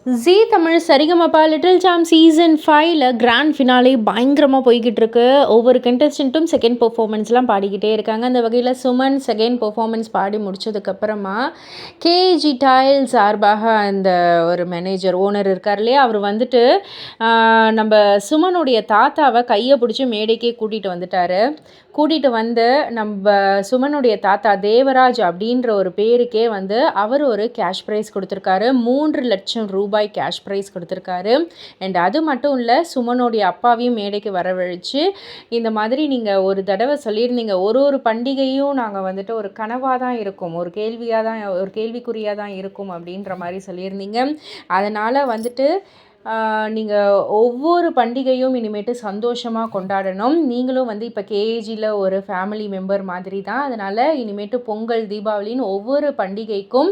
ஜீ Tamil Sa Re Ga Ma Pa little champs season 5ல grand finale பயங்கரமாக போய்கிட்டு இருக்கு. ஒவ்வொரு கண்டஸ்டண்ட்டும் செகண்ட் பெர்ஃபார்மன்ஸ்லாம் பாடிக்கிட்டே இருக்காங்க. அந்த வகையில் சுமன் செகண்ட் பெர்ஃபார்மன்ஸ் பாடி முடிச்சதுக்கப்புறமா கேஜி டைல் சார்பாக அந்த ஒரு மேனேஜர் ஓனர் இருக்கார் இல்லையா, அவர் வந்துட்டு நம்ம சுமனுடைய தாத்தாவை கையை பிடிச்சி மேடைக்கே கூட்டிகிட்டு வந்துட்டார். கூட்டிகிட்டு வந்து நம்ம சுமனுடைய தாத்தா தேவராஜ் அப்படின்ற ஒரு பேருக்கே வந்து அவர் ஒரு கேஷ் ப்ரைஸ் கொடுத்துருக்காரு. 3,00,000 ரூபாய் கேஷ் ப்ரைஸ் கொடுத்துருக்காரு. அண்ட் அது மட்டும் இல்லை, சுமனுடைய அப்பாவையும் மேடைக்கு வரவழைச்சு இந்த மாதிரி நீங்கள் ஒரு தடவை சொல்லியிருந்தீங்க, ஒரு பண்டிகையும் நாங்கள் வந்துட்டு ஒரு கனவாக தான் இருக்கும், ஒரு கேள்விக்குறியாக தான் இருக்கும் அப்படின்ற மாதிரி சொல்லியிருந்தீங்க. அதனால் வந்துட்டு நீங்கள் ஒவ்வொரு பண்டிகையும் இனிமேட்டு சந்தோஷமாக கொண்டாடணும். நீங்களும் வந்து இப்போ கேஜியில் ஒரு ஃபேமிலி மெம்பர் மாதிரி தான். அதனால் இனிமேட்டு பொங்கல், தீபாவளின்னு ஒவ்வொரு பண்டிகைக்கும்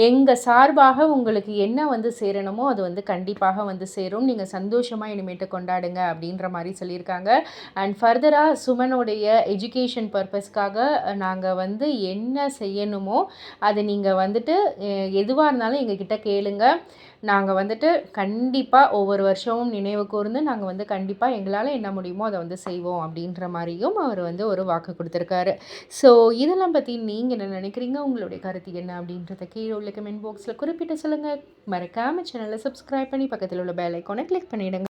எங்கள் சார்பாக உங்களுக்கு என்ன வந்து சேரணுமோ அது வந்து கண்டிப்பாக வந்து சேரும். நீங்கள் சந்தோஷமாக இனிமேட்டு கொண்டாடுங்க அப்படின்ற மாதிரி சொல்லியிருக்காங்க. அண்ட் ஃபர்தராக சுமனுடைய எஜுகேஷன் பர்பஸ்க்காக நாங்கள் வந்து என்ன செய்யணுமோ அது நீங்கள் வந்துட்டு எதுவாக இருந்தாலும் எங்ககிட்ட கேளுங்க. நாங்கள் வந்துட்டு கண்டிப்பாக ஒவ்வொரு வருஷமும் நினைவு கூர்ந்து நாங்கள் வந்து கண்டிப்பாக எங்களால் என்ன முடியுமோ அதை வந்து செய்வோம் அப்படின்ற மாதிரியும் அவர் வந்து ஒரு வாக்கு கொடுத்துருக்காரு. ஸோ இதெல்லாம் பற்றி நீங்கள் என்ன நினைக்கிறீங்க, உங்களுடைய கருத்து என்ன அப்படின்றத கீழே உள்ள கமெண்ட் பாக்ஸில் குறிப்பிட்டு சொல்லுங்கள். மறக்காமல் சேனலை சப்ஸ்கிரைப் பண்ணி பக்கத்தில் உள்ள பெல் ஐக்கானை கிளிக் பண்ணிவிடுங்க.